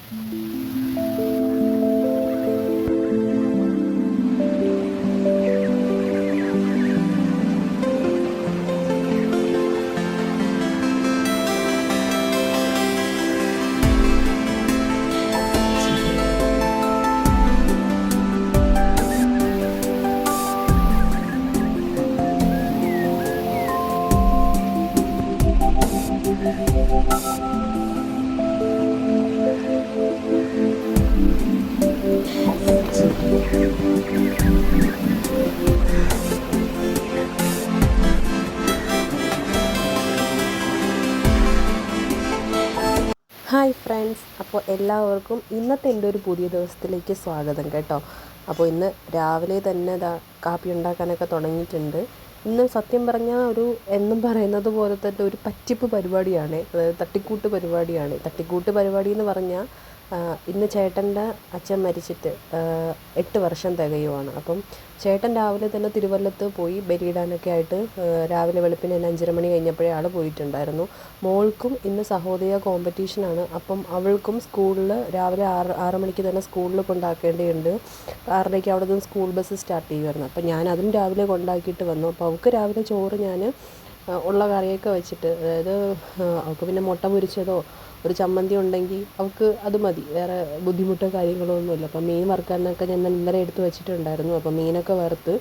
Hi friends, അപ്പോൾ എല്ലാവർക്കും ഇന്നത്തെ എൻ്റെ ഒരു പുതിയ ദിവസത്തിലേക്ക് സ്വാഗതം കേട്ടോ. അപ്പോൾ ഇന്ന് രാവിലെ തന്നെ കാപ്പി ഉണ്ടാക്കാനൊക്കെ തുടങ്ങിയിട്ടുണ്ട്. ഇന്ന് സത്യം പറഞ്ഞാൽ എന്നും പറയുന്നത് പോലെ തന്നെ ഒരു പറ്റിപ്പ് പരിപാടിയാണ്, അതായത് തട്ടിക്കൂട്ട് പരിപാടിയാണ്. തട്ടിക്കൂട്ട് പരിപാടി എന്ന് പറഞ്ഞാൽ ഇന്ന് ചേട്ടൻ്റെ അച്ഛൻ മരിച്ചിട്ട് 8 വർഷം തികയുവാണ്. അപ്പം ചേട്ടൻ രാവിലെ തന്നെ തിരുവല്ലത്ത് പോയി ബലിയിടാനൊക്കെ ആയിട്ട് രാവിലെ വെളുപ്പിന് തന്നെ 5:30 മണി കഴിഞ്ഞപ്പോഴേ ആൾ പോയിട്ടുണ്ടായിരുന്നു. മോൾക്കും ഇന്ന് സഹോദയ കോമ്പറ്റീഷനാണ്. അപ്പം അവൾക്കും സ്കൂളിൽ രാവിലെ 6 മണിക്ക് തന്നെ സ്കൂളിൽ കൊണ്ടാക്കേണ്ടതുണ്ട്. 6:30 അവിടെ നിന്ന് സ്കൂൾ ബസ് സ്റ്റാർട്ട് ചെയ്യുമായിരുന്നു. അപ്പം ഞാൻ അതും രാവിലെ കൊണ്ടാക്കിയിട്ട് വന്നു. അപ്പോൾ അവൾക്ക് രാവിലെ ചോറ് ഞാൻ ഉള്ള കറിയൊക്കെ വെച്ചിട്ട്, അതായത് അവൾക്ക് പിന്നെ മുട്ട പൊരിച്ചതോ ഒരു ചമ്മന്തി ഉണ്ടെങ്കിൽ അവൾക്ക് അത് മതി, വേറെ ബുദ്ധിമുട്ടോ കാര്യങ്ങളോ ഒന്നുമില്ല. അപ്പം മീൻ വറുക്കാനൊക്കെ ഞാൻ ഇന്നലെ എടുത്ത് വെച്ചിട്ടുണ്ടായിരുന്നു. അപ്പം മീനൊക്കെ വറുത്ത്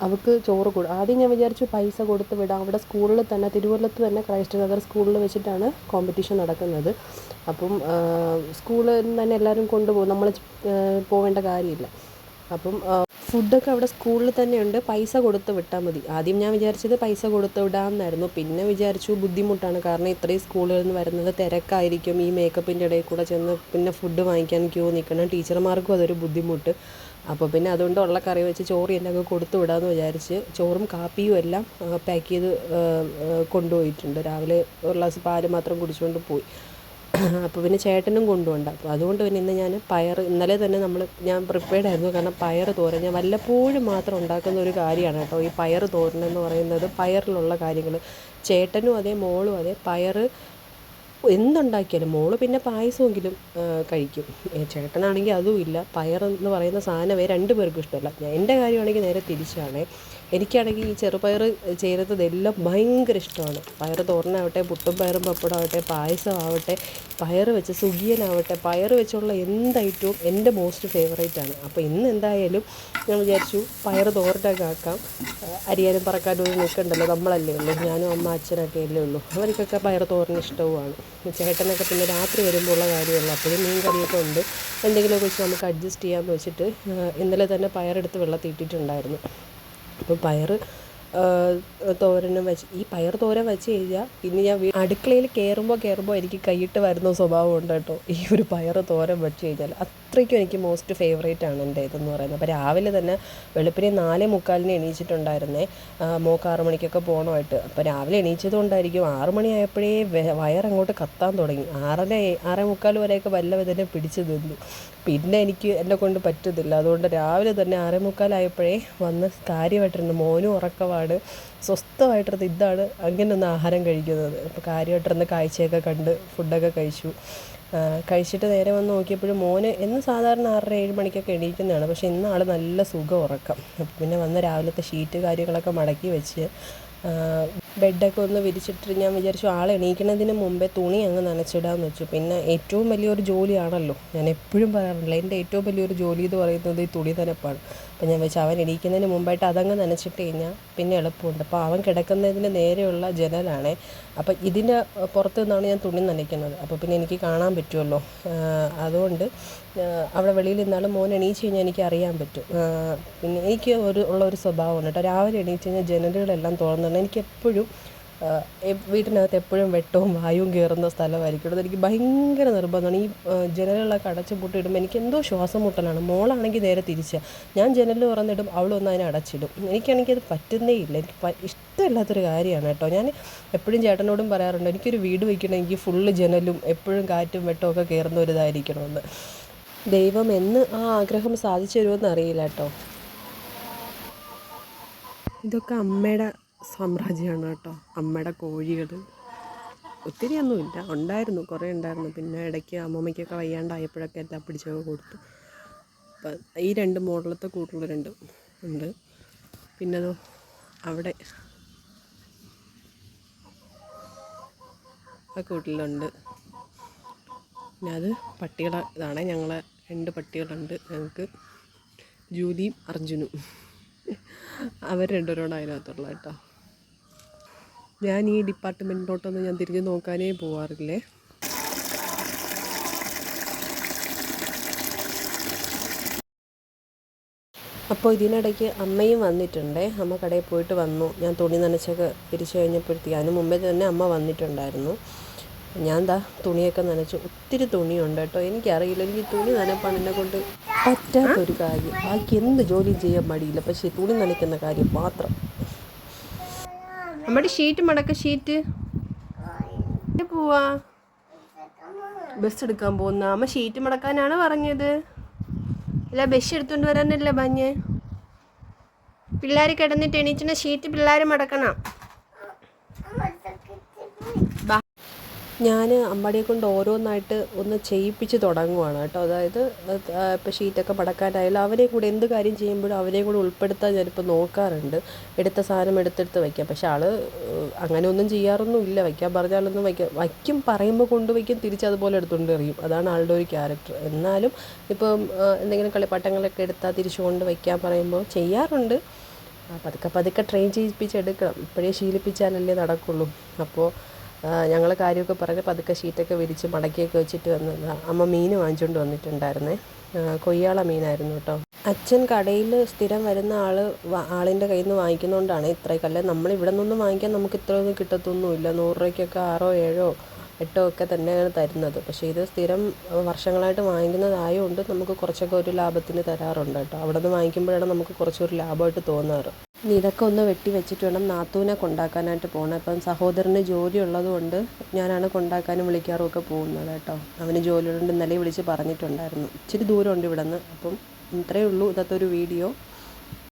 അവൾക്ക് ചോറ് ആദ്യം ഞാൻ വിചാരിച്ചു പൈസ കൊടുത്ത് വിടാം. അവിടെ സ്കൂളിൽ തന്നെ, തിരുവല്ലത്ത് തന്നെ ക്രൈസ്റ്റ് നഗർ സ്കൂളിൽ വെച്ചിട്ടാണ് കോമ്പറ്റീഷൻ നടക്കുന്നത്. അപ്പം സ്കൂളിൽ തന്നെ എല്ലാവരും കൊണ്ടുപോകും, നമ്മൾ പോവേണ്ട കാര്യമില്ല. അപ്പം ഫുഡൊക്കെ അവിടെ സ്കൂളിൽ തന്നെയുണ്ട്, പൈസ കൊടുത്ത് വിട്ടാൽ മതി. ആദ്യം ഞാൻ വിചാരിച്ചത് പൈസ കൊടുത്ത് വിടാമെന്നായിരുന്നു. പിന്നെ വിചാരിച്ചു ബുദ്ധിമുട്ടാണ്, കാരണം ഇത്രയും സ്കൂളുകളിൽ നിന്ന് വരുന്നത് തിരക്കായിരിക്കും, ഈ മേക്കപ്പിൻ്റെ ഇടയിൽ കൂടെ ചെന്ന് പിന്നെ ഫുഡ് വാങ്ങിക്കാൻ ക്യൂ നിൽക്കണം, ടീച്ചർമാർക്കും അതൊരു ബുദ്ധിമുട്ട്. അപ്പോൾ പിന്നെ അതുകൊണ്ട് ഉള്ള കറി വെച്ച് ചോറ് എന്നെ അങ്ങ് കൊടുത്തു വിടാമെന്ന് വിചാരിച്ച് ചോറും കാപ്പിയും എല്ലാം പാക്ക് ചെയ്ത് കൊണ്ടുപോയിട്ടുണ്ട്. രാവിലെ ഒരു ഗ്ലാസ് പാല് മാത്രം കുടിച്ചുകൊണ്ട് പോയി. അപ്പോൾ പിന്നെ ചേട്ടനും കൊണ്ടുപോകണ്ട. അപ്പോൾ അതുകൊണ്ട് പിന്നെ ഇന്ന് ഞാൻ ഇന്നലെ തന്നെ ഞാൻ പ്രിപ്പയർഡ് ആയിരുന്നു, കാരണം പയർ തോരൻ ഞാൻ വല്ലപ്പോഴും മാത്രം ഉണ്ടാക്കുന്ന ഒരു കാര്യമാണ് കേട്ടോ ഈ പയർ തോരൻ എന്ന് പറയുന്നത്. പയറിലുള്ള കാര്യങ്ങൾ ചേട്ടനും അതെ മോളും അതെ പയർ എന്തുണ്ടാക്കിയാലും, മോള് പിന്നെ പായസമെങ്കിലും കഴിക്കും. ചേട്ടനാണെങ്കിൽ അതും ഇല്ല. പയറെന്ന് പറയുന്ന സാധനമേ 2 പേർക്കും ഇഷ്ടമല്ല. എൻ്റെ കാര്യമാണെങ്കിൽ നേരെ തിരിച്ചാണ്. എനിക്കാണെങ്കിൽ ഈ ചെറുപയർ ചേരുന്നതെല്ലാം ഭയങ്കര ഇഷ്ടമാണ്. പയർ തോരനാവട്ടെ, പുട്ടും പയറും പപ്പടമാവട്ടെ, പായസമാവട്ടെ, പയർ വെച്ച് സുഖിയനാവട്ടെ, പയർ വെച്ചുള്ള എന്ത് ഐറ്റവും എൻ്റെ മോസ്റ്റ് ഫേവറേറ്റാണ്. അപ്പോൾ ഇന്ന് എന്തായാലും ഞാൻ വിചാരിച്ചു പയർ തോരനൊക്കെ ആക്കാം. അരിയാനും പറക്കാനും ഒന്നും നിൽക്കണ്ടല്ലോ, നമ്മളല്ലേ ഉള്ളൂ, ഞാനും അമ്മ അച്ഛനൊക്കെ അല്ലേ ഉള്ളൂ. അവർക്കൊക്കെ പയർ തോരൻ ഇഷ്ടവുമാണ്. ചേട്ടനൊക്കെ പിന്നെ രാത്രി വരുമ്പോൾ ഉള്ള കാര്യമുള്ളൂ. അപ്പോഴും മീൻ കറിയൊക്കെ ഉണ്ട്, എന്തെങ്കിലുമൊക്കെ വെച്ച് നമുക്ക് അഡ്ജസ്റ്റ് ചെയ്യാമെന്ന് വെച്ചിട്ട് ഇന്നലെ തന്നെ പയറെടുത്ത് വെള്ളത്തിട്ടിട്ടുണ്ടായിരുന്നു. അപ്പോൾ പയർ തോരനും വെച്ച്, ഈ പയർ തോരൻ വെച്ച് കഴിഞ്ഞാൽ പിന്നെ ഞാൻ അടുക്കളയിൽ കയറുമ്പോൾ എനിക്ക് കൈയിട്ട് വരുന്ന സ്വഭാവമുണ്ട് കേട്ടോ. ഈ ഒരു പയർ തോരൻ വെച്ച് കഴിഞ്ഞാൽ അത്രയ്ക്കും എനിക്ക് മോസ്റ്റ് ഫേവറേറ്റ് ആണ് എൻ്റെ ഇതെന്ന് പറയുന്നത്. അപ്പോൾ രാവിലെ തന്നെ വെളുപ്പിനെ 4:45 എണീച്ചിട്ടുണ്ടായിരുന്നേ, മോൾക്ക് 6 മണിക്കൊക്കെ പോകണമായിട്ട്. അപ്പോൾ രാവിലെ എണീച്ചത് കൊണ്ടായിരിക്കും 6 മണിയായപ്പോഴേ വയറങ്ങോട്ട് കത്താൻ തുടങ്ങി. 6:45 വരെയൊക്കെ വല്ല വിധനെ പിടിച്ച് നിന്നു. പിന്നെ എന്നെ കൊണ്ട് പറ്റുന്നില്ല. അതുകൊണ്ട് രാവിലെ തന്നെ 6:45 വന്ന് കാര്യമായിട്ടിരുന്നു. മോനും ഉറക്കമാണ്, സ്വസ്ഥമായിട്ടിരുന്ന് ഇതാണ് അങ്ങനെയൊന്ന് ആഹാരം കഴിക്കുന്നത്. അപ്പോൾ കാര്യമായിട്ടിരുന്ന് കാഴ്ചയൊക്കെ കണ്ട് ഫുഡൊക്കെ കഴിച്ചിട്ട് നേരെ വന്ന് നോക്കിയപ്പോഴും മോന് എന്ന് സാധാരണ 6:30-7 മണിക്കൊക്കെ എണീക്കുന്നതാണ്. പക്ഷേ ഇന്ന് ആൾ നല്ല സുഖം ഉറക്കം. പിന്നെ വന്ന് രാവിലത്തെ ഷീറ്റ് കാര്യങ്ങളൊക്കെ മടക്കി വെച്ച് ബെഡൊക്കെ ഒന്ന് വിരിച്ചിട്ട് ഞാൻ വിചാരിച്ചു ആൾ എണീക്കുന്നതിന് മുമ്പേ തുണി അങ്ങ് നനച്ചിടാമെന്ന് വെച്ചു. പിന്നെ ഏറ്റവും വലിയൊരു ജോലിയാണല്ലോ, ഞാൻ എപ്പോഴും പറയാറില്ല, എൻ്റെ ഏറ്റവും വലിയൊരു ജോലി എന്ന് പറയുന്നത് ഈ തുണി നനപ്പാണ്. അപ്പോൾ ഞാൻ വെച്ചാൽ അവൻ എണീക്കുന്നതിന് മുമ്പായിട്ട് അതങ്ങ് നനച്ചിട്ട് കഴിഞ്ഞാൽ പിന്നെ എളുപ്പമുണ്ട്. അപ്പോൾ അവൻ കിടക്കുന്നതിന് നേരെയുള്ള ജനലാണ്. അപ്പോൾ ഇതിൻ്റെ പുറത്തു നിന്നാണ് ഞാൻ തുണി നനയ്ക്കുന്നത്. അപ്പോൾ പിന്നെ എനിക്ക് കാണാൻ പറ്റുമല്ലോ. അതുകൊണ്ട് അവിടെ വെളിയിൽ നിന്നാലും മോൻ എണീച്ച് കഴിഞ്ഞാൽ എനിക്ക് അറിയാൻ പറ്റും. പിന്നെ എനിക്ക് ഉള്ളൊരു സ്വഭാവമാണ് കേട്ടോ, രാവിലെ എണീച്ച് കഴിഞ്ഞാൽ ജനലുകളെല്ലാം തുറന്നിടണം. എനിക്ക് എപ്പോഴും വീട്ടിനകത്ത് എപ്പോഴും വെട്ടവും വായുവും കയറുന്ന സ്ഥലമായിരിക്കും. അതെനിക്ക് ഭയങ്കര നിർബന്ധമാണ്. ഈ ജനലുകളൊക്കെ അടച്ചു പൂട്ടിയിടുമ്പോൾ എനിക്ക് എന്തോ ശ്വാസം മുട്ടലാണ്. മോളാണെങ്കിൽ നേരെ തിരിച്ചാണ്, ഞാൻ ജനൽ തുറന്നിടും, അവളൊന്ന് അതിനെ അടച്ചിടും. എനിക്കാണെങ്കിൽ അത് പറ്റുന്നേ ഇല്ല, എനിക്ക് ഇഷ്ടമില്ലാത്തൊരു കാര്യമാണ് കേട്ടോ. ഞാൻ എപ്പോഴും ചേട്ടനോടും പറയാറുണ്ട്, എനിക്കൊരു വീട് വയ്ക്കണമെങ്കിൽ ഫുള്ള് ജനലും എപ്പോഴും കാറ്റും വെട്ടവും ഒക്കെ കയറുന്ന ഒരു ഇതായിരിക്കണമെന്ന്. ദൈവം എന്ന് ആ ആഗ്രഹം സാധിച്ചു തരുമെന്ന് അറിയില്ല കേട്ടോ. ഇതൊക്കെ അമ്മയുടെ സാമ്രാജ്യമാണ് കേട്ടോ, അമ്മയുടെ കോഴികൾ. ഒത്തിരിയൊന്നുമില്ല, ഉണ്ടായിരുന്നു, കുറേ ഉണ്ടായിരുന്നു. പിന്നെ ഇടയ്ക്ക് അമ്മമ്മയ്ക്കൊക്കെ വയ്യാണ്ടായപ്പോഴൊക്കെ എല്ലാം പിടിച്ചൊക്കെ കൊടുത്തു. അപ്പം ഈ 2 മോഡലത്തെ കൂട്ടുള്ള 2 ഉണ്ട്. പിന്നെ അവിടെ ആ കൂട്ടിലുണ്ട്. പിന്നെ അത് പട്ടികളെ ഇതാണ്. ഞങ്ങളെ 2 പട്ടികളുണ്ട് ഞങ്ങൾക്ക്, ജൂലിയും അർജുനും. അവർ 2 പേരോട് അതിനകത്തുള്ള കേട്ടോ. ഞാൻ ഈ ഡിപ്പാർട്ട്മെൻറ്റിലോട്ടൊന്നും ഞാൻ തിരിഞ്ഞ് നോക്കാനേ പോവാറില്ലേ. അപ്പോൾ ഇതിനിടയ്ക്ക് അമ്മയും വന്നിട്ടുണ്ടേ. അമ്മ കടയിൽ പോയിട്ട് വന്നു. ഞാൻ തുണി നനച്ചൊക്കെ തിരിച്ചു കഴിഞ്ഞപ്പോഴത്തേക്ക് അതിന് മുമ്പേ തന്നെ അമ്മ വന്നിട്ടുണ്ടായിരുന്നു. ഞാൻ തുണിയൊക്കെ നനച്ചു. ഒത്തിരി തുണിയുണ്ട് കേട്ടോ. എനിക്കറിയില്ല, എനിക്ക് തുണി നനപ്പാണ് എന്നെ കൊണ്ട് പറ്റാത്തൊരു കാര്യം. ബാക്കി എന്ത് ജോലിയും ചെയ്യാൻ മടിയില്ല, പക്ഷേ തുണി നനയ്ക്കുന്ന കാര്യം മാത്രം. നമ്മുടെ ഷീറ്റ് മടക്ക, ഷീറ്റ് പോവാ, ബസ് എടുക്കാൻ പോകുന്ന അമ്മ ഷീറ്റ് മടക്കാനാണ് പറഞ്ഞത്. അല്ല, ബസ് എടുത്തുകൊണ്ട് വരാനല്ലേ പറഞ്ഞ്. പിള്ളേർ കിടന്നിട്ട് എണീച്ചിട്ട് ഷീറ്റ് പിള്ളേർ മടക്കണം. ഞാൻ അമ്മടിയെ കൊണ്ട് ഓരോന്നായിട്ട് ഒന്ന് ചെയ്യിപ്പിച്ച് തുടങ്ങുവാണ് കേട്ടോ. അതായത് ഇപ്പോൾ ഷീറ്റൊക്കെ മടക്കാനായാലും അവരെയും കൂടെ എന്ത് കാര്യം ചെയ്യുമ്പോഴും അവരെയും കൂടെ ഉൾപ്പെടുത്താൻ ഞാനിപ്പോൾ നോക്കാറുണ്ട്. എടുത്ത സാധനം എടുത്തെടുത്ത് വയ്ക്കാം. പക്ഷെ ആൾ അങ്ങനെ ഒന്നും ചെയ്യാറൊന്നും ഇല്ല. വയ്ക്കാൻ പറഞ്ഞാലൊന്നും വയ്ക്കും, പറയുമ്പോൾ കൊണ്ടുവയ്ക്കും, തിരിച്ചതുപോലെ എടുത്തുകൊണ്ട് എറിയും. അതാണ് ആളുടെ ഒരു ക്യാരക്ടർ. എന്നാലും ഇപ്പം എന്തെങ്കിലും കളിപ്പാട്ടങ്ങളൊക്കെ എടുത്താൽ തിരിച്ചു കൊണ്ട് വയ്ക്കാൻ പറയുമ്പോൾ ചെയ്യാറുണ്ട്. പതുക്കെ പതുക്കെ ട്രെയിൻ ചെയ്യിപ്പിച്ചെടുക്കണം. ഇപ്പോഴേ ശീലിപ്പിച്ചാലല്ലേ നടക്കുള്ളൂ. അപ്പോൾ ഞങ്ങൾ കാര്യമൊക്കെ പറഞ്ഞ് പതുക്കെ ഷീറ്റൊക്കെ വിരിച്ച് മടക്കിയൊക്കെ വെച്ചിട്ട് വന്നത്. അമ്മ മീൻ വാങ്ങിച്ചുകൊണ്ട് വന്നിട്ടുണ്ടായിരുന്നേ. കൊയ്യാള മീനായിരുന്നു കേട്ടോ. അച്ഛൻ കടയിൽ സ്ഥിരം വരുന്ന ആളിൻ്റെ കയ്യിൽ നിന്ന് വാങ്ങിക്കുന്നതുകൊണ്ടാണ് ഇത്രയൊക്കെ. അല്ല നമ്മളിവിടെ നിന്നൊന്നും വാങ്ങിക്കാൻ നമുക്ക് ഇത്രയൊന്നും കിട്ടത്തൊന്നുമില്ല. 100 രൂപയ്ക്കൊക്കെ 6, 7, 8 ഒക്കെ തന്നെയാണ് തരുന്നത്. പക്ഷേ ഇത് സ്ഥിരം വർഷങ്ങളായിട്ട് വാങ്ങിക്കുന്നതായതുകൊണ്ട് നമുക്ക് കുറച്ചൊക്കെ ഒരു ലാഭത്തിന് തരാറുണ്ട് കേട്ടോ. അവിടെ നിന്ന് വാങ്ങിക്കുമ്പോഴാണ് നമുക്ക് കുറച്ചൊരു ലാഭമായിട്ട് തോന്നാറ്. ഇനി ഇതൊക്കെ ഒന്ന് വെട്ടി വെച്ചിട്ട് വേണം നാത്തൂനെ കൊണ്ടാക്കാനായിട്ട് പോകണം. ഇപ്പം സഹോദരന് ജോലി ഉള്ളതുകൊണ്ട് ഞാനാണ് കൊണ്ടാക്കാനും വിളിക്കാറും ഒക്കെ പോകുന്നത് കേട്ടോ. അവന് ജോലി ഉള്ളതുകൊണ്ട് ഇന്നലെ വിളിച്ച് പറഞ്ഞിട്ടുണ്ടായിരുന്നു. ഇച്ചിരി ദൂരമുണ്ട് ഇവിടെ നിന്ന്. അപ്പം ഇത്രയേ ഉള്ളൂ ഇന്നത്തെ ഒരു വീഡിയോ.